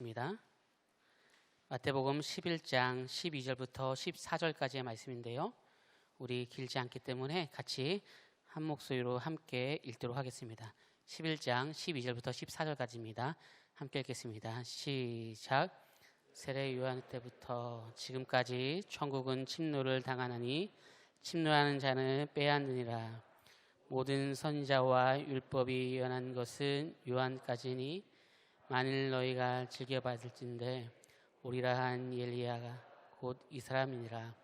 입니다. 마태복음 11장 12절부터 14절까지의 말씀인데요. 우리 길지 않기 때문에 같이 한 목소리로 함께 읽도록 하겠습니다. 11장 12절부터 14절까지입니다. 함께 읽겠습니다. 시작. 세례 요한 때부터 지금까지 천국은 침노를 당하나니 침노하는 자는 빼앗느니라. 모든 선지자와 율법이 예언한 것은 요한까지니 만일 너희가 즐겨받을진대 오리라 한 엘리야가 곧 이 사람이니라.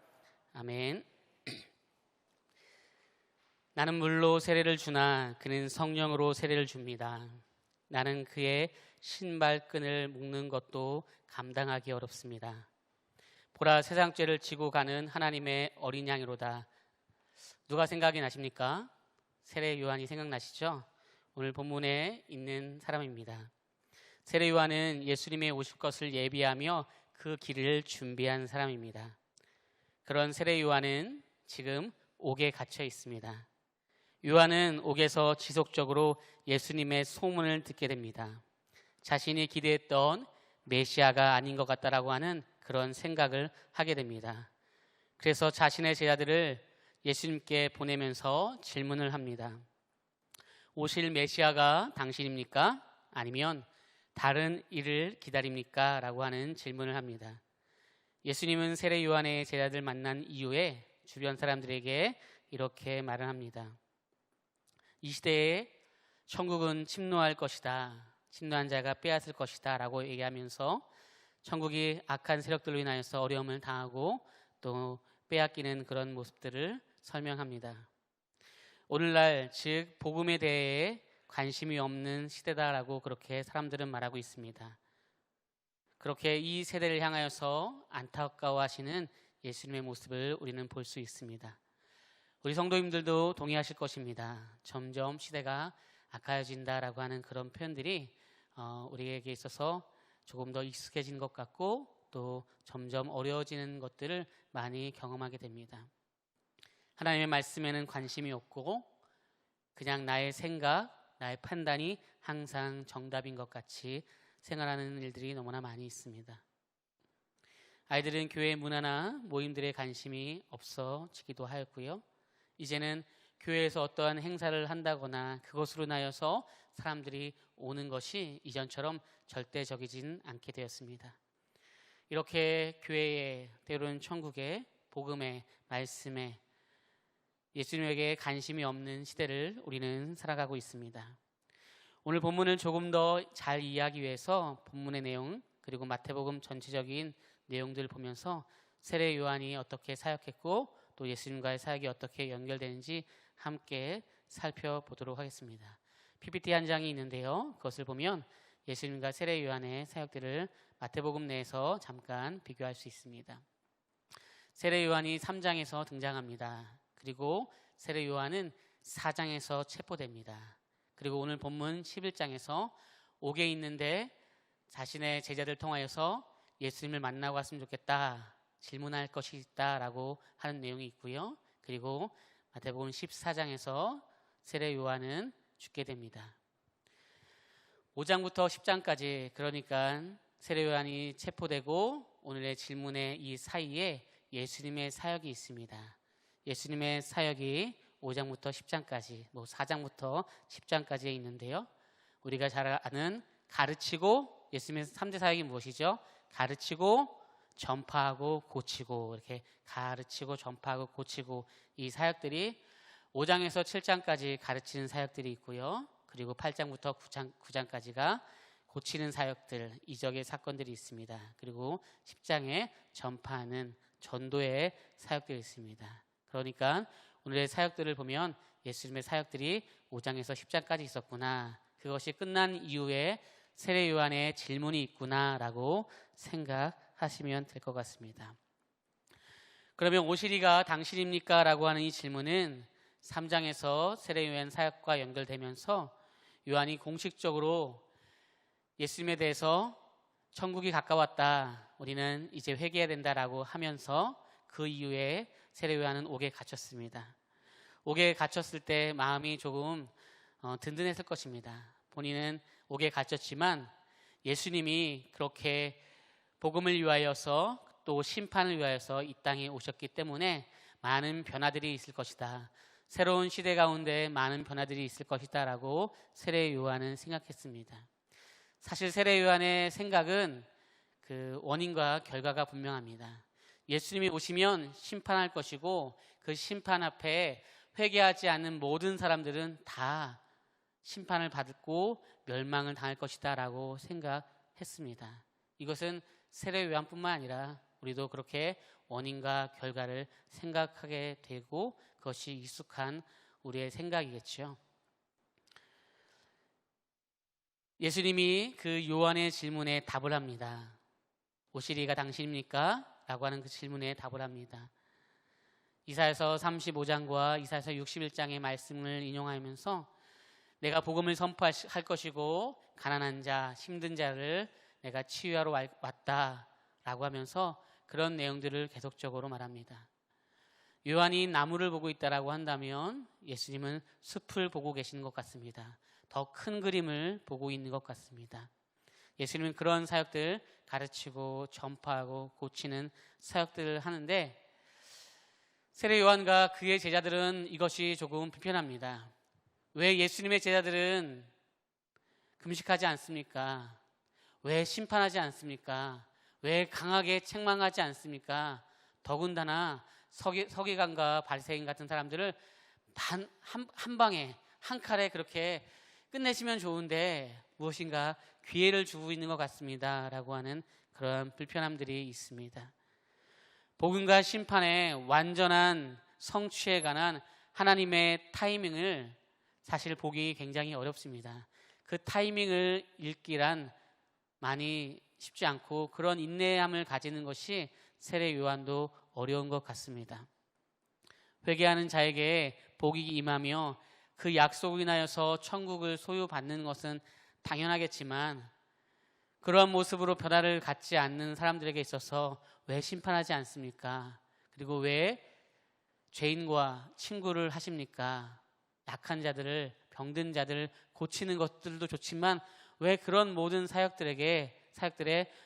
아멘. 나는 물로 세례를 주나 그는 성령으로 세례를 줍니다. 나는 그의 신발끈을 묶는 것도 감당하기 어렵습니다. 보라, 세상 죄를 지고 가는 하나님의 어린 양이로다. 누가 생각이 나십니까? 세례 요한이 생각나시죠? 오늘 본문에 있는 사람입니다. 세례 요한은 예수님의 오실 것을 예비하며 그 길을 준비한 사람입니다. 그런 세례 요한은 지금 옥에 갇혀 있습니다. 요한은 옥에서 지속적으로 예수님의 소문을 듣게 됩니다. 자신이 기대했던 메시아가 아닌 것 같다라고 하는 그런 생각을 하게 됩니다. 그래서 자신의 제자들을 예수님께 보내면서 질문을 합니다. 오실 메시아가 당신입니까? 아니면 다른 일을 기다립니까? 라고 하는 질문을 합니다. 예수님은 세례 요한의 제자들 만난 이후에 주변 사람들에게 이렇게 말을 합니다. 이 시대에 천국은 침노할 것이다. 침노한 자가 빼앗을 것이다. 라고 얘기하면서 천국이 악한 세력들로 인하여서 어려움을 당하고 또 빼앗기는 그런 모습들을 설명합니다. 오늘날 즉 복음에 대해 관심이 없는 시대다라고 그렇게 사람들은 말하고 있습니다. 그렇게 이 세대를 향하여서 안타까워하시는 예수님의 모습을 우리는 볼 수 있습니다. 우리 성도님들도 동의하실 것입니다. 점점 시대가 악해진다라고 하는 그런 표현들이 우리에게 있어서 조금 더 익숙해진 것 같고 또 점점 어려워지는 것들을 많이 경험하게 됩니다. 하나님의 말씀에는 관심이 없고 그냥 나의 생각, 나의 판단이 항상 정답인 것 같이 생활하는 일들이 너무나 많이 있습니다. 아이들은 교회 문화나 모임들에 관심이 없어지기도 하였고요. 이제는 교회에서 어떠한 행사를 한다거나 그것으로 인하여서 사람들이 오는 것이 이전처럼 절대적이진 않게 되었습니다. 이렇게 교회에, 때로는 천국에, 복음에, 말씀에 예수님에게 관심이 없는 시대를 우리는 살아가고 있습니다. 오늘 본문을 조금 더 잘 이해하기 위해서 본문의 내용 그리고 마태복음 전체적인 내용들을 보면서 세례 요한이 어떻게 사역했고 또 예수님과의 사역이 어떻게 연결되는지 함께 살펴보도록 하겠습니다. PPT 한 장이 있는데요. 그것을 보면 예수님과 세례 요한의 사역들을 마태복음 내에서 잠깐 비교할 수 있습니다. 세례 요한이 3장에서 등장합니다. 그리고 세례 요한은 4장에서 체포됩니다. 그리고 오늘 본문 11장에서 옥에 있는데 자신의 제자들 통하여서 예수님을 만나고 왔으면 좋겠다, 질문할 것이 있다라고 하는 내용이 있고요. 그리고 마태복음 14장에서 세례 요한은 죽게 됩니다. 5장부터 10장까지 그러니까 세례 요한이 체포되고 오늘의 질문의 이 사이에 예수님의 사역이 있습니다. 예수님의 사역이 5장부터 10장까지, 4장부터 10장까지에 있는데요. 우리가 잘 아는 가르치고, 예수님의 3대 사역이 무엇이죠? 가르치고, 전파하고, 고치고, 이렇게 가르치고, 전파하고, 고치고, 이 사역들이 5장에서 7장까지 가르치는 사역들이 있고요. 그리고 8장부터 9장까지가 고치는 사역들, 이적의 사건들이 있습니다. 그리고 10장에 전파하는 전도의 사역들이 있습니다. 그러니까 오늘의 사역들을 보면 예수님의 사역들이 5장에서 10장까지 있었구나, 그것이 끝난 이후에 세례 요한의 질문이 있구나라고 생각하시면 될 것 같습니다. 그러면 오시리가 당신입니까? 라고 하는 이 질문은 3장에서 세례 요한 사역과 연결되면서 요한이 공식적으로 예수님에 대해서 천국이 가까웠다, 우리는 이제 회개해야 된다라고 하면서 그 이후에 세례 요한은 옥에 갇혔습니다. 옥에 갇혔을 때 마음이 조금 든든했을 것입니다. 본인은 옥에 갇혔지만 예수님이 그렇게 복음을 위하여서 또 심판을 위하여서 이 땅에 오셨기 때문에 많은 변화들이 있을 것이다. 새로운 시대 가운데 많은 변화들이 있을 것이다 라고 세례 요한은 생각했습니다. 사실 세례 요한의 생각은 그 원인과 결과가 분명합니다. 예수님이 오시면 심판할 것이고 그 심판 앞에 회개하지 않는 모든 사람들은 다 심판을 받고 멸망을 당할 것이다 라고 생각했습니다. 이것은 세례 요한뿐만 아니라 우리도 그렇게 원인과 결과를 생각하게 되고 그것이 익숙한 우리의 생각이겠죠. 예수님이 그 요한의 질문에 답을 합니다. 오시리가 당신입니까? 라고 하는 그 질문에 답을 합니다. 이사야서 35장과 이사야서 61장의 말씀을 인용하면서 내가 복음을 선포할 것이고 가난한 자, 힘든 자를 내가 치유하러 왔다라고 하면서 그런 내용들을 계속적으로 말합니다. 요한이 나무를 보고 있다라고 한다면 예수님은 숲을 보고 계시는 것 같습니다. 더 큰 그림을 보고 있는 것 같습니다. 예수님은 그런 사역들 가르치고 전파하고 고치는 사역들을 하는데 세례 요한과 그의 제자들은 이것이 조금 불편합니다. 왜 예수님의 제자들은 금식하지 않습니까? 왜 심판하지 않습니까? 왜 강하게 책망하지 않습니까? 더군다나 서기관과 바리새인 같은 사람들을 한 방에 한 칼에 그렇게 끝내시면 좋은데 무엇인가 기회를 주고 있는 것 같습니다 라고 하는 그런 불편함들이 있습니다. 복음과 심판의 완전한 성취에 관한 하나님의 타이밍을 사실 보기 굉장히 어렵습니다. 그 타이밍을 읽기란 많이 쉽지 않고 그런 인내함을 가지는 것이 세례 요한도 어려운 것 같습니다. 회개하는 자에게 복이 임하며 그 약속을 인하여서 천국을 소유받는 것은 당연하겠지만 그러한 모습으로 변화를 갖지 않는 사람들에게 있어서 왜 심판하지 않습니까? 그리고 왜 죄인과 친구를 하십니까? 약한 자들을, 병든 자들을 고치는 것들도 좋지만 왜 그런 모든 사역들의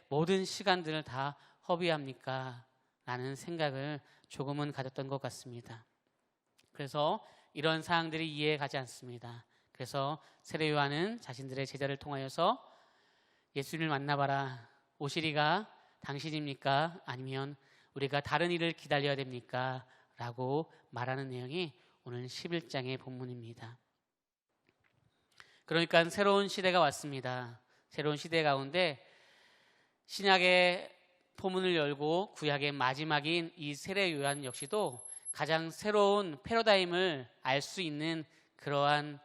모든 시간들을 다 허비합니까? 라는 생각을 조금은 가졌던 것 같습니다. 그래서 이런 사항들이 이해가지 않습니다. 그래서 세례 요한은 자신들의 제자를 통하여서 예수님을 만나봐라. 오시리가 당신입니까? 아니면 우리가 다른 일을 기다려야 됩니까? 라고 말하는 내용이 오늘 11장의 본문입니다. 그러니까 새로운 시대가 왔습니다. 새로운 시대 가운데 신약의 포문을 열고 구약의 마지막인 이 세례 요한 역시도 가장 새로운 패러다임을 알 수 있는 그러한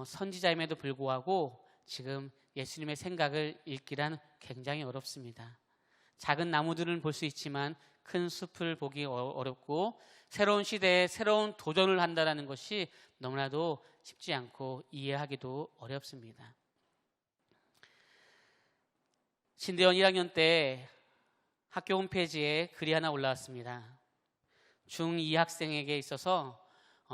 선지자임에도 불구하고 지금 예수님의 생각을 읽기란 굉장히 어렵습니다. 작은 나무들은 볼 수 있지만 큰 숲을 보기 어렵고 새로운 시대에 새로운 도전을 한다는 것이 너무나도 쉽지 않고 이해하기도 어렵습니다. 신대원 1학년 때 학교 홈페이지에 글이 하나 올라왔습니다. 중2 학생에게 있어서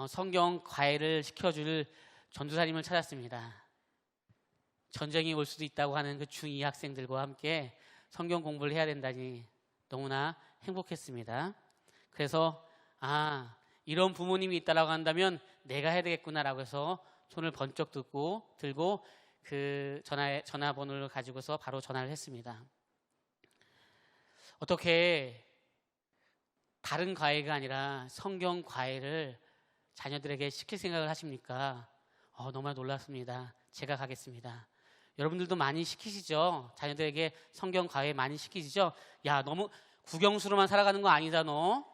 성경 과외를 시켜줄 전도사님을 찾았습니다. 전쟁이 올 수도 있다고 하는 그 중2 학생들과 함께 성경 공부를 해야 된다니 너무나 행복했습니다. 그래서 이런 부모님이 있다라고 한다면 내가 해야 되겠구나라고 해서 손을 번쩍 들고 그 전화번호를 가지고서 바로 전화를 했습니다. 어떻게 다른 과외가 아니라 성경 과외를 자녀들에게 시킬 생각을 하십니까? 너무나 놀랐습니다. 제가 가겠습니다. 여러분들도 많이 시키시죠? 자녀들에게 성경 과외 많이 시키시죠? 야, 너무 국영수로만 살아가는 거 아니다. 너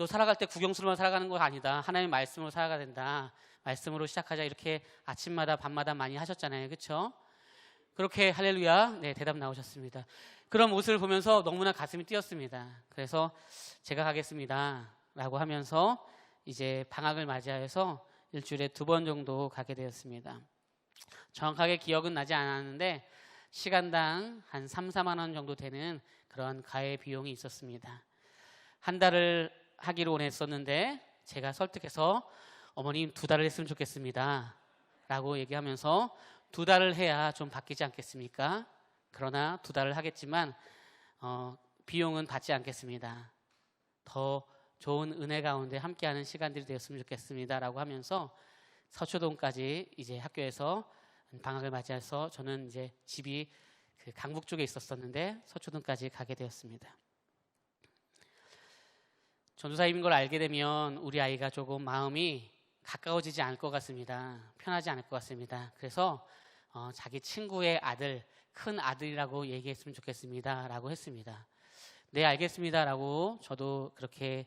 살아갈 때 국영수로만 살아가는 거 아니다. 하나님의 말씀으로 살아가야 된다. 말씀으로 시작하자. 이렇게 아침마다 밤마다 많이 하셨잖아요. 그렇죠? 그렇게 할렐루야. 네, 대답 나오셨습니다. 그런 모습을 보면서 너무나 가슴이 뛰었습니다. 그래서 제가 가겠습니다 라고 하면서 이제 방학을 맞이하여서 일주일에 2번 정도 가게 되었습니다. 정확하게 기억은 나지 않았는데 시간당 한 3, 4만 원 정도 되는 그런 과외 비용이 있었습니다. 한 달을 하기로 원했었는데 제가 설득해서 어머님 2달을 했으면 좋겠습니다 라고 얘기하면서 2달을 해야 좀 바뀌지 않겠습니까? 그러나 2달을 하겠지만 비용은 받지 않겠습니다. 더 좋은 은혜 가운데 함께하는 시간들이 되었으면 좋겠습니다 라고 하면서 서초동까지 이제 학교에서 방학을 맞이해서 저는 이제 집이 그 강북 쪽에 있었었는데 서초동까지 가게 되었습니다. 전도사님인 걸 알게 되면 우리 아이가 조금 마음이 가까워지지 않을 것 같습니다. 편하지 않을 것 같습니다. 그래서 자기 친구의 아들, 큰 아들이라고 얘기했으면 좋겠습니다 라고 했습니다. 네, 알겠습니다 라고 저도 그렇게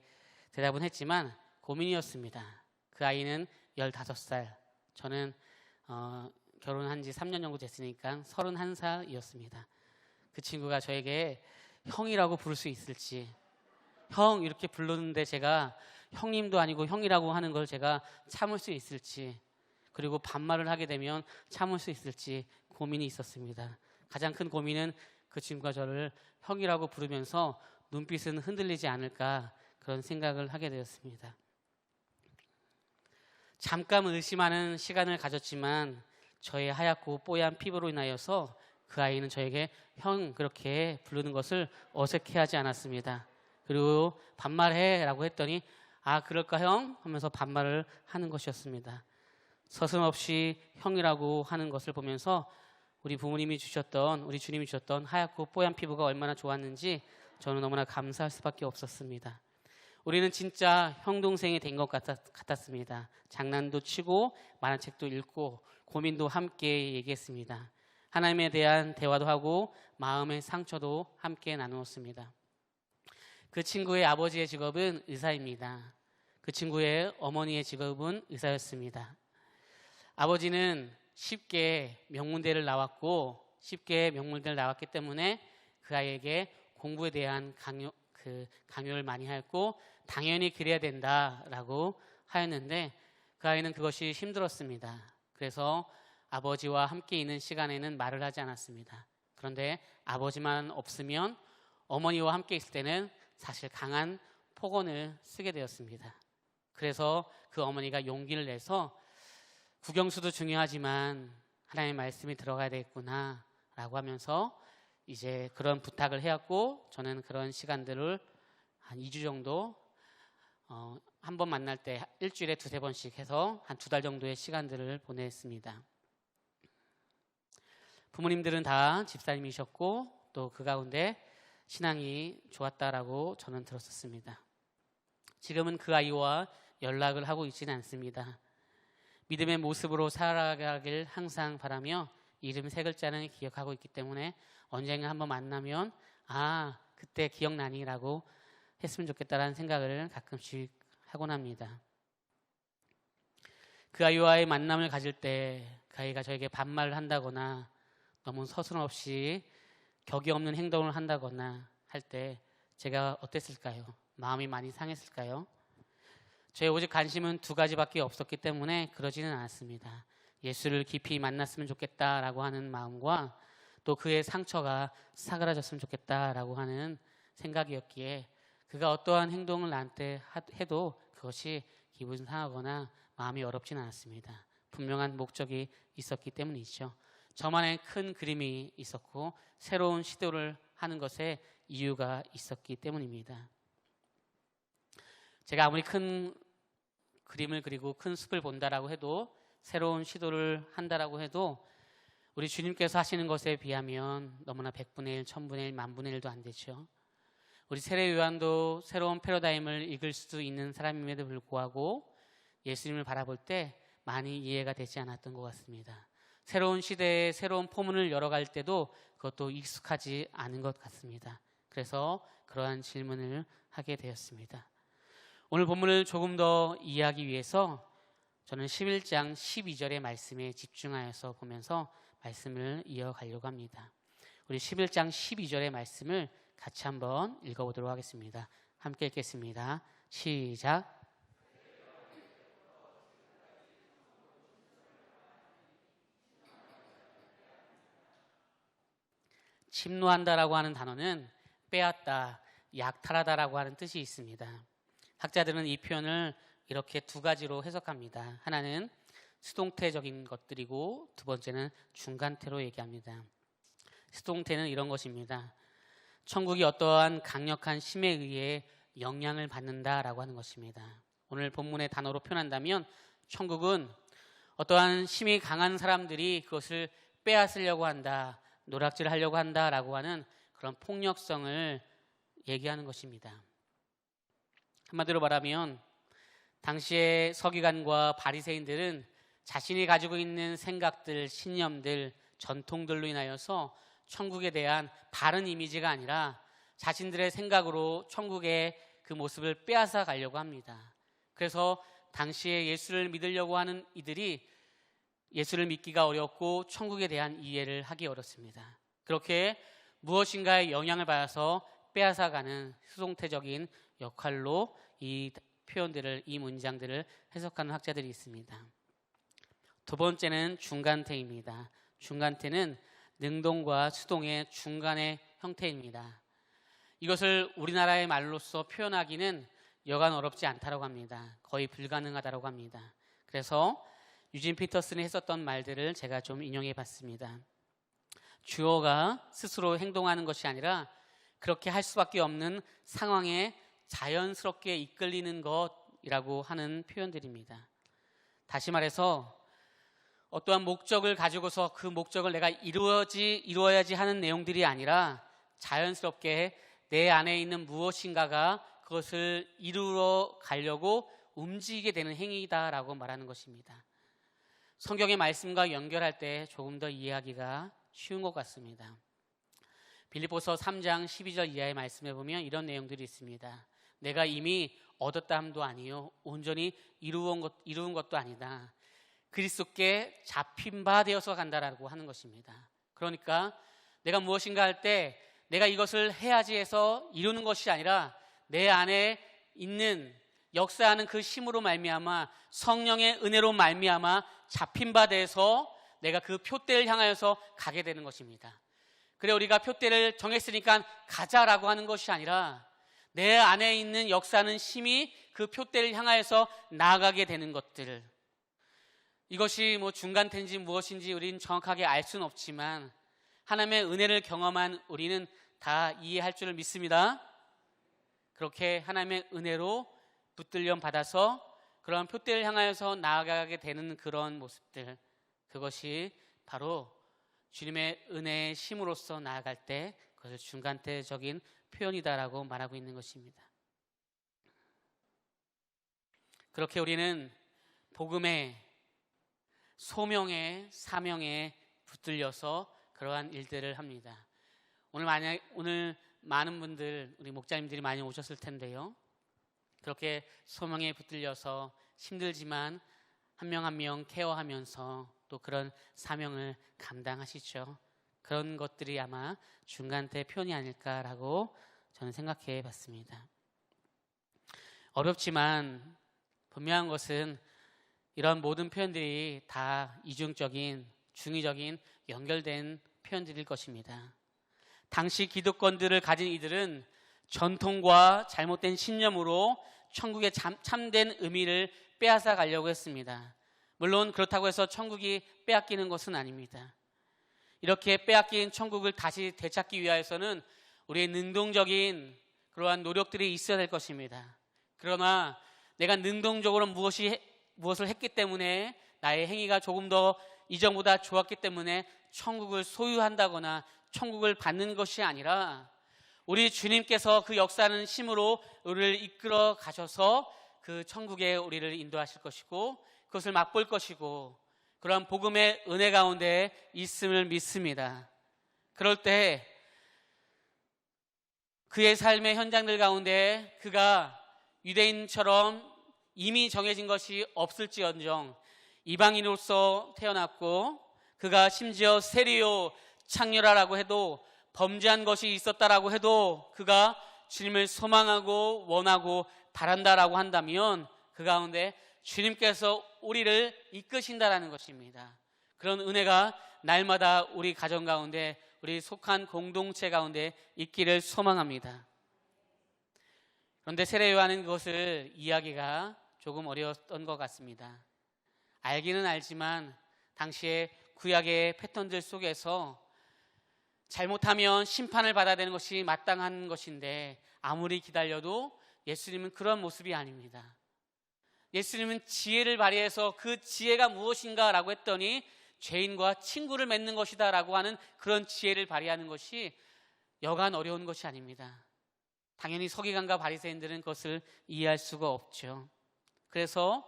대답은 했지만 고민이었습니다. 그 아이는 15살, 저는 결혼한 지 3년 정도 됐으니까 31살이었습니다. 그 친구가 저에게 형이라고 부를 수 있을지, 형 이렇게 부르는데 제가 형님도 아니고 형이라고 하는 걸 제가 참을 수 있을지, 그리고 반말을 하게 되면 참을 수 있을지 고민이 있었습니다. 가장 큰 고민은 그 친구가 저를 형이라고 부르면서 눈빛은 흔들리지 않을까, 그런 생각을 하게 되었습니다. 잠깐 의심하는 시간을 가졌지만 저의 하얗고 뽀얀 피부로 인하여서 그 아이는 저에게 형 그렇게 부르는 것을 어색해하지 않았습니다. 그리고 반말해 라고 했더니 아 그럴까 형? 하면서 반말을 하는 것이었습니다. 서슴없이 형이라고 하는 것을 보면서 우리 부모님이 주셨던, 우리 주님이 주셨던 하얗고 뽀얀 피부가 얼마나 좋았는지 저는 너무나 감사할 수밖에 없었습니다. 우리는 진짜 형 동생이 된 것 같았습니다. 장난도 치고 만화책도 읽고 고민도 함께 얘기했습니다. 하나님에 대한 대화도 하고 마음의 상처도 함께 나누었습니다. 그 친구의 아버지의 직업은 의사입니다. 그 친구의 어머니의 직업은 의사였습니다. 아버지는 쉽게 명문대를 나왔기 때문에 그 아이에게 공부에 대한 강요를 많이 했고 당연히 그래야 된다라고 하였는데 그 아이는 그것이 힘들었습니다. 그래서 아버지와 함께 있는 시간에는 말을 하지 않았습니다. 그런데 아버지만 없으면 어머니와 함께 있을 때는 사실 강한 폭언을 쓰게 되었습니다. 그래서 그 어머니가 용기를 내서 국영수도 중요하지만 하나님의 말씀이 들어가야 되겠구나 라고 하면서 이제 그런 부탁을 해왔고 저는 그런 시간들을 한 2주 정도 한 번 만날 때 일주일에 2-3번씩 해서 한 2달 정도의 시간들을 보냈습니다. 부모님들은 다 집사님이셨고 또 그 가운데 신앙이 좋았다라고 저는 들었었습니다. 지금은 그 아이와 연락을 하고 있지는 않습니다. 믿음의 모습으로 살아가길 항상 바라며 이름 3글자는 기억하고 있기 때문에 언젠가 한번 만나면 아 그때 기억나니 라고 했으면 좋겠다라는 생각을 가끔씩 하곤 합니다. 그 아이와의 만남을 가질 때 그 아이가 저에게 반말을 한다거나 너무 서슴없이 격이 없는 행동을 한다거나 할 때 제가 어땠을까요? 마음이 많이 상했을까요? 저의 오직 관심은 2가지밖에 없었기 때문에 그러지는 않았습니다. 예수를 깊이 만났으면 좋겠다라고 하는 마음과 또 그의 상처가 사그라졌으면 좋겠다라고 하는 생각이었기에 그가 어떠한 행동을 나한테 해도 그것이 기분 상하거나 마음이 어렵지는 않았습니다. 분명한 목적이 있었기 때문이죠. 저만의 큰 그림이 있었고 새로운 시도를 하는 것에 이유가 있었기 때문입니다. 제가 아무리 큰 그림을 그리고 큰 숲을 본다라고 해도 새로운 시도를 한다라고 해도 우리 주님께서 하시는 것에 비하면 너무나 100분의 1, 1000분의 1, 만분의 1도 안 되죠. 우리 세례 요한도 새로운 패러다임을 읽을 수 있는 사람임에도 불구하고 예수님을 바라볼 때 많이 이해가 되지 않았던 것 같습니다. 새로운 시대에 새로운 포문을 열어갈 때도 그것도 익숙하지 않은 것 같습니다. 그래서 그러한 질문을 하게 되었습니다. 오늘 본문을 조금 더 이해하기 위해서 저는 11장 12절의 말씀에 집중하여서 보면서 말씀을 이어가려고 합니다. 우리 11장 12절의 말씀을 같이 한번 읽어보도록 하겠습니다. 함께 읽겠습니다. 시작. 침노한다라고 하는 단어는 빼앗다, 약탈하다라고 하는 뜻이 있습니다. 학자들은 이 표현을 이렇게 2가지로 해석합니다. 하나는 수동태적인 것들이고 2번째는 중간태로 얘기합니다. 수동태는 이런 것입니다. 천국이 어떠한 강력한 힘에 의해 영향을 받는다라고 하는 것입니다. 오늘 본문의 단어로 표현한다면 천국은 어떠한 힘이 강한 사람들이 그것을 빼앗으려고 한다, 노략질하려고 한다라고 하는 그런 폭력성을 얘기하는 것입니다. 한마디로 말하면 당시의 서기관과 바리새인들은 자신이 가지고 있는 생각들, 신념들, 전통들로 인하여서 천국에 대한 바른 이미지가 아니라 자신들의 생각으로 천국의 그 모습을 빼앗아 가려고 합니다. 그래서 당시에 예수를 믿으려고 하는 이들이 예수를 믿기가 어렵고 천국에 대한 이해를 하기 어렵습니다. 그렇게 무엇인가의 영향을 받아서 빼앗아가는 수동태적인 역할로 이 표현들을, 이 문장들을 해석하는 학자들이 있습니다. 두 번째는 중간태입니다. 중간태는 능동과 수동의 중간의 형태입니다. 이것을 우리나라의 말로서 표현하기는 여간 어렵지 않다고 합니다. 거의 불가능하다고 합니다. 그래서 유진 피터슨이 했었던 말들을 제가 좀 인용해 봤습니다. 주어가 스스로 행동하는 것이 아니라 그렇게 할 수밖에 없는 상황에 자연스럽게 이끌리는 것이라고 하는 표현들입니다. 다시 말해서 어떠한 목적을 가지고서 그 목적을 내가 이루어야지 하는 내용들이 아니라 자연스럽게 내 안에 있는 무엇인가가 그것을 이루어 가려고 움직이게 되는 행위다라고 말하는 것입니다. 성경의 말씀과 연결할 때 조금 더 이해하기가 쉬운 것 같습니다. 빌립보서 3장 12절 이하의 말씀에 보면 이런 내용들이 있습니다. 내가 이미 얻었다 함도 아니요 온전히 이루은 것도 아니다. 그리스도께 잡힌 바 되어서 간다라고 하는 것입니다. 그러니까 내가 무엇인가 할 때 내가 이것을 해야지 해서 이루는 것이 아니라 내 안에 있는 역사하는 그 힘으로 말미암아 성령의 은혜로 말미암아 잡힌 바 돼서 내가 그 표대를 향하여서 가게 되는 것입니다. 그래 우리가 표대를 정했으니까 가자라고 하는 것이 아니라 내 안에 있는 역사하는 힘이 그 표대를 향하여서 나아가게 되는 것들, 이것이 중간태인지 무엇인지 우리는 정확하게 알 수는 없지만 하나님의 은혜를 경험한 우리는 다 이해할 줄 믿습니다. 그렇게 하나님의 은혜로 붙들림 받아서 그런 표대를 향하여서 나아가게 되는 그런 모습들, 그것이 바로 주님의 은혜의 힘으로서 나아갈 때 그것을 중간태적인 표현이다라고 말하고 있는 것입니다. 그렇게 우리는 복음의 소명의 사명에 붙들려서 그러한 일들을 합니다. 오늘 많은 분들, 우리 목자님들이 많이 오셨을 텐데요. 그렇게 소명에 붙들려서 힘들지만 한 명 한 명 케어하면서 또 그런 사명을 감당하시죠. 그런 것들이 아마 중간태 표현이 아닐까라고 저는 생각해 봤습니다. 어렵지만 분명한 것은 이런 모든 표현들이 다 이중적인, 중의적인 연결된 표현들일 것입니다. 당시 기득권들을 가진 이들은 전통과 잘못된 신념으로 천국의 참된 의미를 빼앗아 가려고 했습니다. 물론 그렇다고 해서 천국이 빼앗기는 것은 아닙니다. 이렇게 빼앗긴 천국을 다시 되찾기 위하여서는 우리의 능동적인 그러한 노력들이 있어야 될 것입니다. 그러나 내가 능동적으로 무엇을 했기 때문에 나의 행위가 조금 더 이전보다 좋았기 때문에 천국을 소유한다거나 천국을 받는 것이 아니라 우리 주님께서 그 역사하는 힘으로 우리를 이끌어 가셔서 그 천국에 우리를 인도하실 것이고 그것을 맛볼 것이고 그러한 복음의 은혜 가운데 있음을 믿습니다. 그럴 때 그의 삶의 현장들 가운데 그가 유대인처럼 이미 정해진 것이 없을지언정 이방인으로서 태어났고 그가 심지어 세리요 창녀라고 해도 범죄한 것이 있었다라고 해도 그가 주님을 소망하고 원하고 바란다라고 한다면 그 가운데 주님께서 우리를 이끄신다라는 것입니다. 그런 은혜가 날마다 우리 가정 가운데 우리 속한 공동체 가운데 있기를 소망합니다. 그런데 세례 요한은 그것을 이해하기가 조금 어려웠던 것 같습니다. 알기는 알지만 당시의 구약의 패턴들 속에서 잘못하면 심판을 받아야 되는 것이 마땅한 것인데 아무리 기다려도 예수님은 그런 모습이 아닙니다. 예수님은 지혜를 발휘해서 그 지혜가 무엇인가 라고 했더니 죄인과 친구를 맺는 것이다 라고 하는 그런 지혜를 발휘하는 것이 여간 어려운 것이 아닙니다. 당연히 서기관과 바리새인들은 그것을 이해할 수가 없죠. 그래서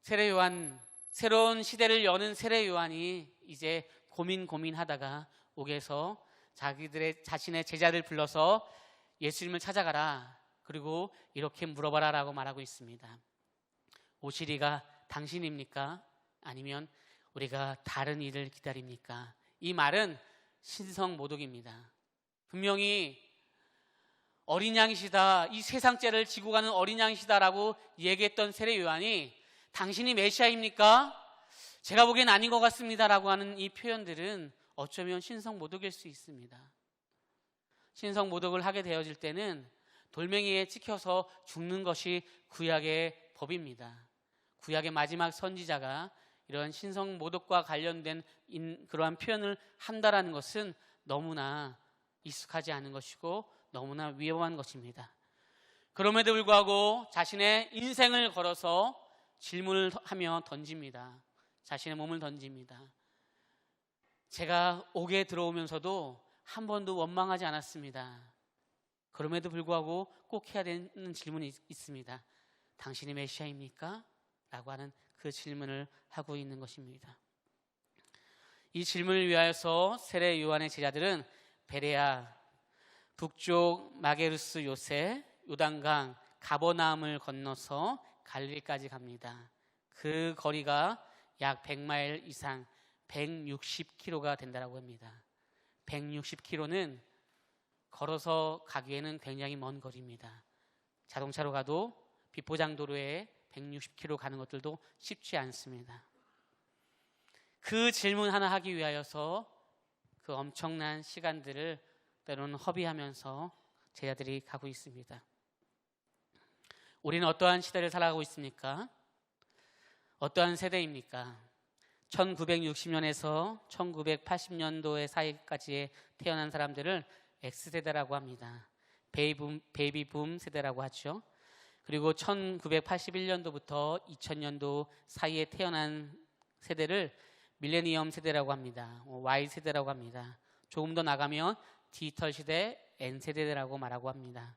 새로운 시대를 여는 세례 요한이 이제 고민하다가 옥에서 자신의 제자들 불러서 예수님을 찾아가라, 그리고 이렇게 물어봐라 라고 말하고 있습니다. 오시리가 당신입니까? 아니면 우리가 다른 일을 기다립니까? 이 말은 신성모독입니다. 분명히 어린 양이시다, 이 세상 죄를 지고 가는 어린 양이시다라고 얘기했던 세례 요한이 당신이 메시아입니까? 제가 보기엔 아닌 것 같습니다라고 하는 이 표현들은 어쩌면 신성모독일 수 있습니다. 신성모독을 하게 되어질 때는 돌멩이에 찍혀서 죽는 것이 구약의 법입니다. 구약의 마지막 선지자가 이런 신성모독과 관련된 그러한 표현을 한다라는 것은 너무나 익숙하지 않은 것이고 너무나 위험한 것입니다. 그럼에도 불구하고 자신의 인생을 걸어서 질문을 하며 던집니다. 자신의 몸을 던집니다. 제가 옥에 들어오면서도 한 번도 원망하지 않았습니다. 그럼에도 불구하고 꼭 해야 되는 질문이 있습니다. 당신이 메시아입니까? 라고 하는 그 질문을 하고 있는 것입니다. 이 질문을 위하여서 세례 요한의 제자들은 베레아, 북쪽 마게루스 요새, 요단강, 가버나움을 건너서 갈릴리까지 갑니다. 그 거리가 약 100마일 이상 160km가 된다고 합니다. 160km는 걸어서 가기에는 굉장히 먼 거리입니다. 자동차로 가도 비포장도로에 160km 가는 것들도 쉽지 않습니다. 그 질문 하나 하기 위하여서 그 엄청난 시간들을 때로는 허비하면서 제자들이 가고 있습니다. 우리는 어떠한 시대를 살아가고 있습니까? 어떠한 세대입니까? 1960년에서 1980년도의 사이까지에 태어난 사람들을 X세대라고 합니다. 베이비붐 세대라고 하죠. 그리고 1981년도부터 2000년도 사이에 태어난 세대를 밀레니엄 세대라고 합니다. Y세대라고 합니다. 조금 더 나가면 디지털 시대, N세대라고 말하고 합니다.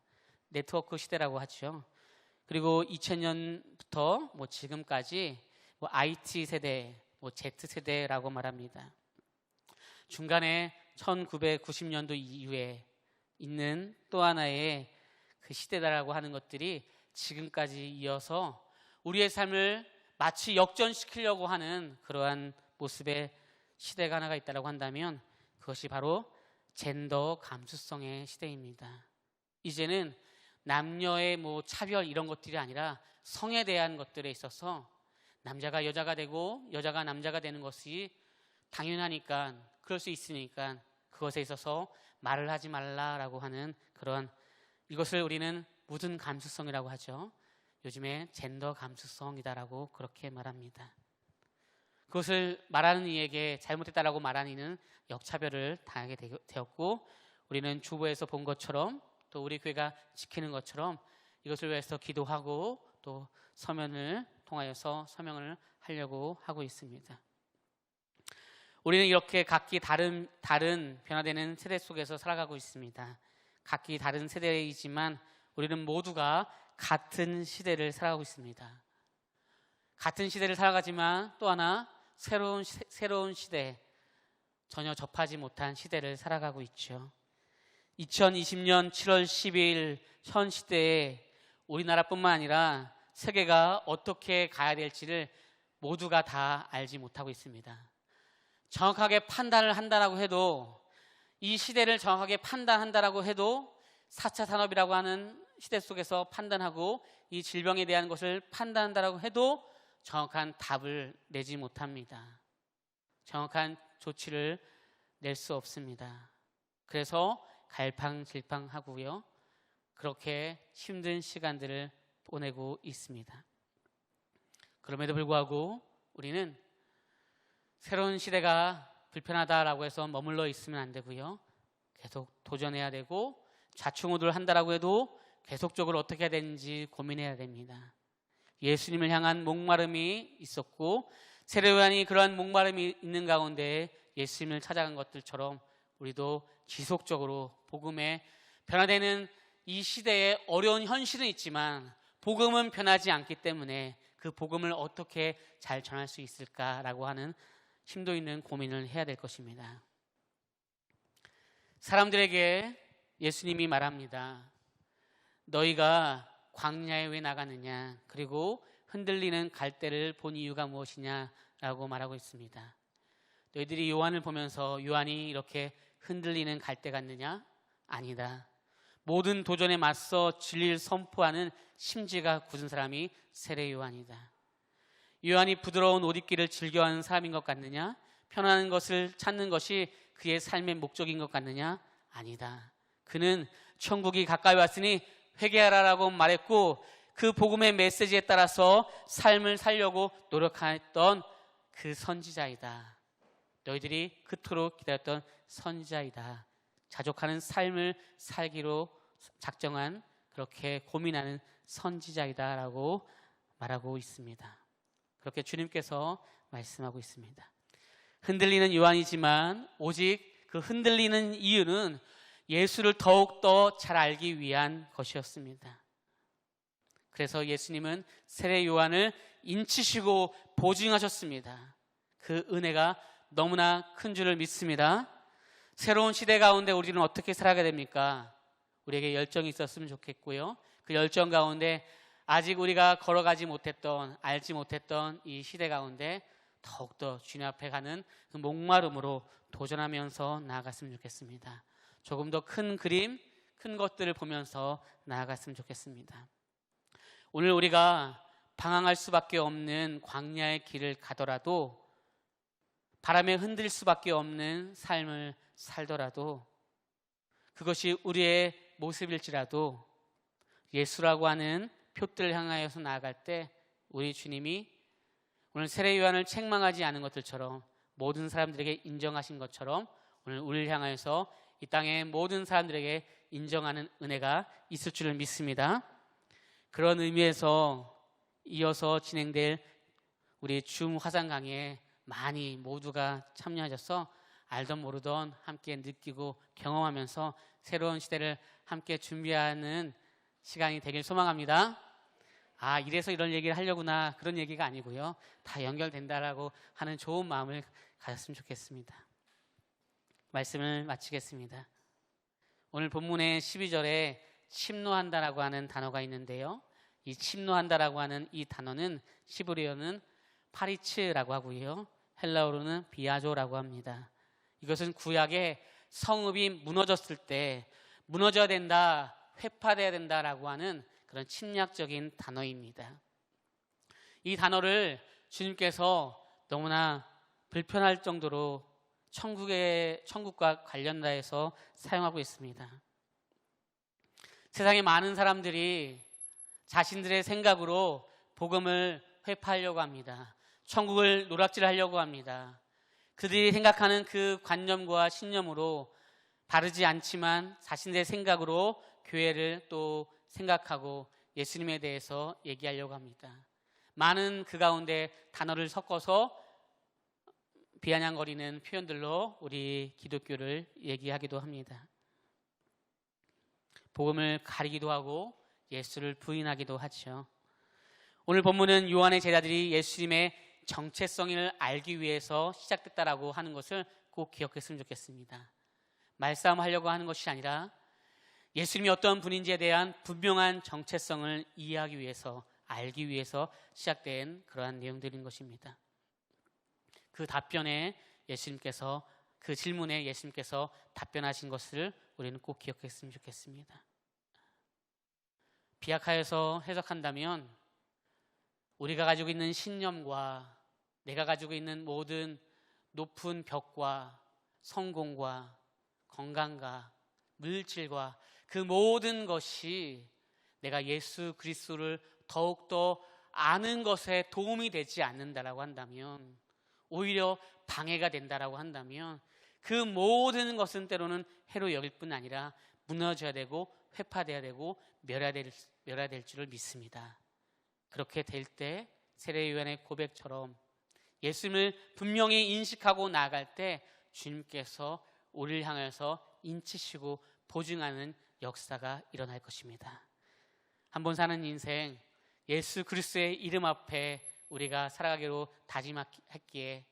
네트워크 시대라고 하죠. 그리고 2000년부터 지금까지 IT 세대, Z세대라고 말합니다. 중간에 1990년도 이후에 있는 또 하나의 그 시대다라고 하는 것들이 지금까지 이어서 우리의 삶을 마치 역전시키려고 하는 그러한 모습의 시대가 하나가 있다고 한다면 그것이 바로 젠더 감수성의 시대입니다. 이제는 남녀의 차별 이런 것들이 아니라 성에 대한 것들에 있어서 남자가 여자가 되고 여자가 남자가 되는 것이 당연하니까, 그럴 수 있으니까 그것에 있어서 말을 하지 말라라고 하는 그런, 이것을 우리는 묻은 감수성이라고 하죠. 요즘에 젠더 감수성이다라고 그렇게 말합니다. 그것을 말하는 이에게 잘못했다라고 말하는 이는 역차별을 당하게 되었고, 우리는 주보에서 본 것처럼 또 우리 교회가 지키는 것처럼 이것을 위해서 기도하고 또 서면을 통하여서 서명을 하려고 하고 있습니다. 우리는 이렇게 각기 다른 변화되는 세대 속에서 살아가고 있습니다. 각기 다른 세대이지만 우리는 모두가 같은 시대를 살아가고 있습니다. 같은 시대를 살아가지만 또 하나 새로운 시대, 전혀 접하지 못한 시대를 살아가고 있죠. 2020년 7월 12일 현 시대에 우리나라뿐만 아니라 세계가 어떻게 가야 될지를 모두가 다 알지 못하고 있습니다. 정확하게 판단을 한다라고 해도, 이 시대를 정확하게 판단한다라고 해도 4차 산업이라고 하는 시대 속에서 판단하고 이 질병에 대한 것을 판단한다라고 해도 정확한 답을 내지 못합니다. 정확한 조치를 낼 수 없습니다. 그래서 갈팡질팡하고요, 그렇게 힘든 시간들을 보내고 있습니다. 그럼에도 불구하고 우리는 새로운 시대가 불편하다라고 해서 머물러 있으면 안 되고요. 계속 도전해야 되고, 좌충우돌 한다라고 해도 계속적으로 어떻게 해야 되는지 고민해야 됩니다. 예수님을 향한 목마름이 있었고, 세례요한이 그러한 목마름이 있는 가운데 예수님을 찾아간 것들처럼 우리도 지속적으로 복음에 변화되는 이 시대에 어려운 현실은 있지만 복음은 변하지 않기 때문에 그 복음을 어떻게 잘 전할 수 있을까라고 하는 심도 있는 고민을 해야 될 것입니다. 사람들에게 예수님이 말합니다. 너희가 광야에 왜 나가느냐? 그리고 흔들리는 갈대를 본 이유가 무엇이냐라고 말하고 있습니다. 너희들이 요한을 보면서 요한이 이렇게 흔들리는 갈대 같느냐? 아니다. 모든 도전에 맞서 진리를 선포하는 심지가 굳은 사람이 세례 요한이다. 요한이 부드러운 옷 입기를 즐겨하는 사람인 것 같느냐? 편안한 것을 찾는 것이 그의 삶의 목적인 것 같느냐? 아니다. 그는 천국이 가까이 왔으니 회개하라라고 말했고, 그 복음의 메시지에 따라서 삶을 살려고 노력했던 그 선지자이다. 너희들이 그토록 기다렸던 선지자이다. 자족하는 삶을 살기로 작정한, 그렇게 고민하는 선지자이다라고 말하고 있습니다. 그렇게 주님께서 말씀하고 있습니다. 흔들리는 요한이지만 오직 그 흔들리는 이유는 예수를 더욱더 잘 알기 위한 것이었습니다. 그래서 예수님은 세례 요한을 인치시고 보증하셨습니다. 그 은혜가 너무나 큰 줄을 믿습니다. 새로운 시대 가운데 우리는 어떻게 살아가야 됩니까? 우리에게 열정이 있었으면 좋겠고요. 그 열정 가운데 아직 우리가 걸어가지 못했던, 알지 못했던 이 시대 가운데 더욱더 주님 앞에 가는 그 목마름으로 도전하면서 나아갔으면 좋겠습니다. 조금 더 큰 그림, 큰 것들을 보면서 나아갔으면 좋겠습니다. 오늘 우리가 방황할 수밖에 없는 광야의 길을 가더라도, 바람에 흔들릴 수밖에 없는 삶을 살더라도, 그것이 우리의 모습일지라도 예수라고 하는 표들을 향하여서 나아갈 때 우리 주님이 오늘 세례 요한을 책망하지 않은 것들처럼, 모든 사람들에게 인정하신 것처럼 오늘 우리를 향하여서 이 땅의 모든 사람들에게 인정하는 은혜가 있을 줄을 믿습니다. 그런 의미에서 이어서 진행될 우리 줌 화상 강의에 많이 모두가 참여하셔서 알던 모르던 함께 느끼고 경험하면서 새로운 시대를 함께 준비하는 시간이 되길 소망합니다. 아, 이래서 이런 얘기를 하려구나, 그런 얘기가 아니고요. 다 연결된다라고 하는 좋은 마음을 가졌으면 좋겠습니다. 말씀을 마치겠습니다. 오늘 본문의 12절에 침노한다라고 하는 단어가 있는데요. 이 침노한다라고 하는 이 단어는 시브리어는 파리츠라고 하고요. 헬라어로는 비아조라고 합니다. 이것은 구약의 성읍이 무너졌을 때 무너져야 된다, 회파돼야 된다라고 하는 그런 침략적인 단어입니다. 이 단어를 주님께서 너무나 불편할 정도로 천국과 관련해서 사용하고 있습니다. 세상에 많은 사람들이 자신들의 생각으로 복음을 회파하려고 합니다. 천국을 노략질하려고 합니다. 그들이 생각하는 그 관념과 신념으로 바르지 않지만 자신들의 생각으로 교회를 또 생각하고 예수님에 대해서 얘기하려고 합니다. 많은 그 가운데 단어를 섞어서 비아냥거리는 표현들로 우리 기독교를 얘기하기도 합니다. 복음을 가리기도 하고 예수를 부인하기도 하죠. 오늘 본문은 요한의 제자들이 예수님의 정체성을 알기 위해서 시작됐다라고 하는 것을 꼭 기억했으면 좋겠습니다. 말싸움하려고 하는 것이 아니라 예수님이 어떤 분인지에 대한 분명한 정체성을 이해하기 위해서, 알기 위해서 시작된 그러한 내용들인 것입니다. 그 답변에 예수님께서, 그 질문에 예수님께서 답변하신 것을 우리는 꼭 기억했으면 좋겠습니다. 비약하여서 해석한다면 우리가 가지고 있는 신념과 내가 가지고 있는 모든 높은 벽과 성공과 건강과 물질과 그 모든 것이 내가 예수 그리스도를 더욱더 아는 것에 도움이 되지 않는다라고 한다면 오히려 방해가 된다라고 한다면 그 모든 것은 때로는 해로 여길 뿐 아니라 무너져야 되고 회파돼야 되고 멸해될 줄을 믿습니다. 그렇게 될 때 세례요한의 고백처럼 예수님을 분명히 인식하고 나아갈 때 주님께서 우리를 향해서 인치시고 보증하는 역사가 일어날 것입니다. 한번 사는 인생, 예수 그리스도의 이름 앞에 우리가 살아가기로 다짐했기에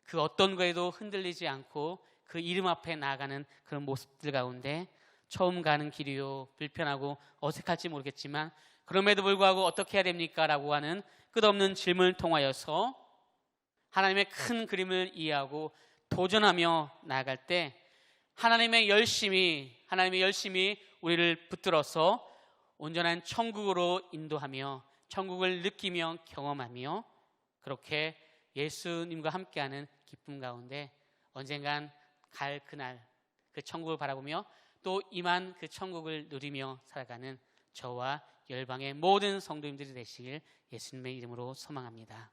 그 어떤 거에도 흔들리지 않고 그 이름 앞에 나아가는 그런 모습들 가운데 처음 가는 길이요 불편하고 어색할지 모르겠지만 그럼에도 불구하고 어떻게 해야 됩니까? 라고 하는 끝없는 질문을 통하여서 하나님의 큰 그림을 이해하고 도전하며 나아갈 때 하나님의 열심이 우리를 붙들어서 온전한 천국으로 인도하며 천국을 느끼며 경험하며 그렇게 예수님과 함께하는 기쁨 가운데 언젠간 갈 그날 그 천국을 바라보며 또 임한 그 천국을 누리며 살아가는 저와 열방의 모든 성도님들이 되시길 예수님의 이름으로 소망합니다.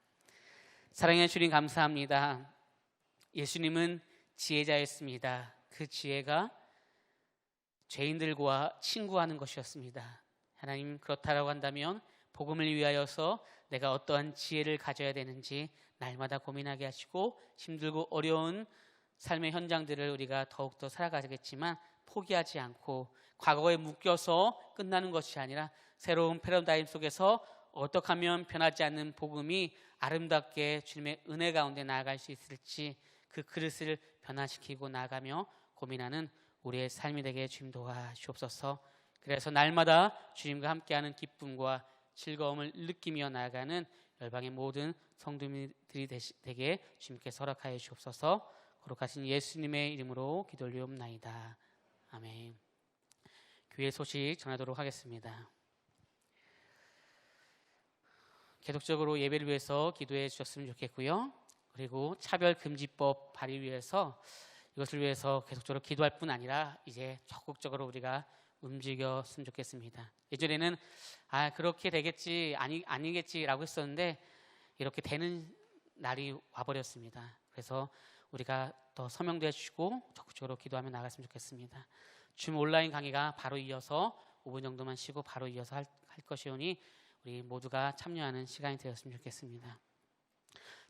사랑해 주님 감사합니다. 예수님은 지혜자였습니다. 그 지혜가 죄인들과 친구하는 것이었습니다. 하나님 그렇다라고 한다면 복음을 위하여서 내가 어떠한 지혜를 가져야 되는지 날마다 고민하게 하시고 힘들고 어려운 삶의 현장들을 우리가 더욱더 살아가겠지만 포기하지 않고 과거에 묶여서 끝나는 것이 아니라 새로운 패러다임 속에서 어떻게 하면 변하지 않는 복음이 아름답게 주님의 은혜 가운데 나아갈 수 있을지 그 그릇을 변화시키고 나아가며 고민하는 우리의 삶이 되게 주님 도와주옵소서. 그래서 날마다 주님과 함께하는 기쁨과 즐거움을 느끼며 나아가는 열방의 모든 성도님들이 되게 주님께서 허락하여 주옵소서. 거룩하신 예수님의 이름으로 기도 올리옵나이다. 아멘. 교회 소식 전하도록 하겠습니다. 계속적으로 예배를 위해서 기도해 주셨으면 좋겠고요. 그리고 차별금지법 발의 위해서 이것을 위해서 계속적으로 기도할 뿐 아니라 이제 적극적으로 우리가 움직였으면 좋겠습니다. 예전에는 그렇게 되겠지 아니겠지라고 했었는데 이렇게 되는 날이 와버렸습니다. 그래서 우리가 더 서명도 해주시고 적극적으로 기도하며 나갔으면 좋겠습니다. 줌 온라인 강의가 바로 이어서 5분 정도만 쉬고 바로 이어서 할 것이오니 우리 모두가 참여하는 시간이 되었으면 좋겠습니다.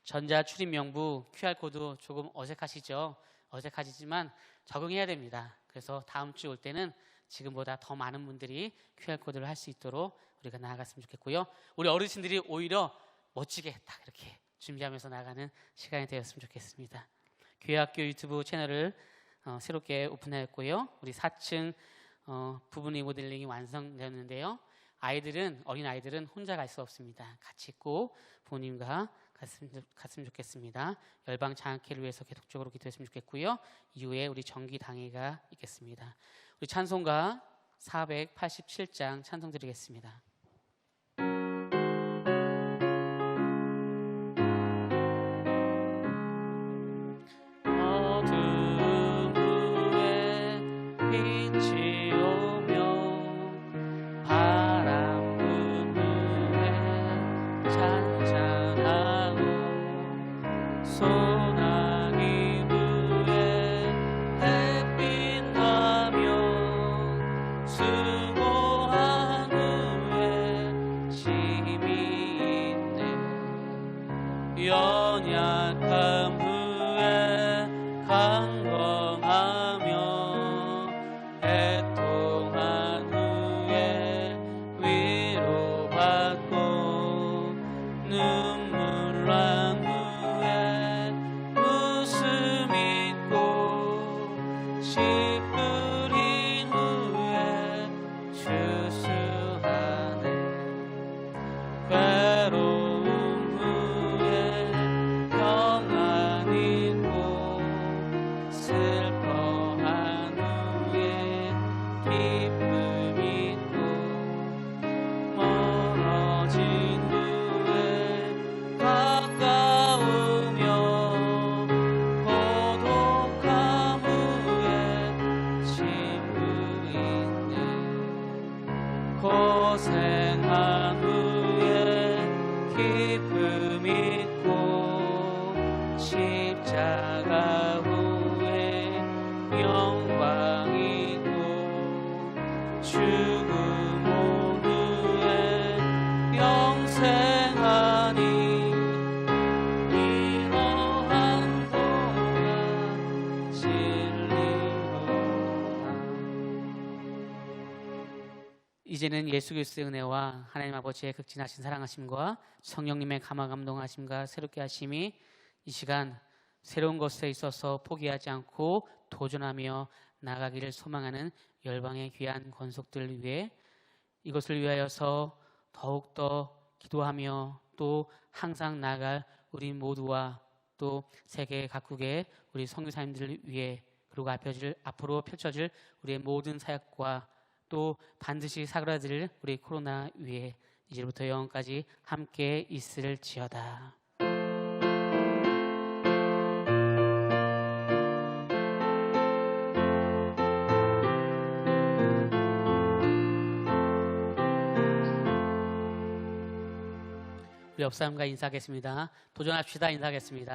전자 출입 명부 QR코드 조금 어색하시죠? 어색하시지만 적응해야 됩니다. 그래서 다음 주 올 때는 지금보다 더 많은 분들이 QR코드를 할 수 있도록 우리가 나아갔으면 좋겠고요. 우리 어르신들이 오히려 멋지게 딱 이렇게 준비하면서 나가는 시간이 되었으면 좋겠습니다. 교회학교 유튜브 채널을 새롭게 오픈하였고요. 우리 4층 부분 리모델링이 완성되었는데요. 어린 아이들은 혼자 갈 수 없습니다. 같이 있고 부모님과 갔으면 좋겠습니다. 열방 장학회를 위해서 계속적으로 기도했으면 좋겠고요. 이후에 우리 정기 당회가 있겠습니다. 우리 찬송가 487장 찬송 드리겠습니다. 연약함 후에 강건하며 애통한 후에 위로받고 눈물 난 후에 웃음 있고 씨 뿌린 후에 추수하네. 괴로운 후에 평안 있고 슬퍼한 후에 기쁨 있고 멀어진 후에 가까우며 고독함 후에 친구 있네. 고생한 후에 기쁨 있고 십자가 후에 영광이고 죽음 오후에 영생하니 이러한 도가 진리로다. 이제는 예수 그리스도의 은혜와 하나님 아버지의 극진하신 사랑하심과 성령님의 감화 감동하심과 새롭게 하심이 이 시간 새로운 것에 있어서 포기하지 않고 도전하며 나가기를 소망하는 열방의 귀한 권속들을 위해 이것을 위하여서 더욱더 기도하며 또 항상 나갈 우리 모두와 또 세계 각국의 우리 선교사님들을 위해 그리고 앞으로 펼쳐질 우리의 모든 사역과 또 반드시 사그라들 우리 코로나 위에 이제부터 영원까지 함께 있을지어다. 우리 옆 사람과 인사하겠습니다. 도전합시다. 인사하겠습니다.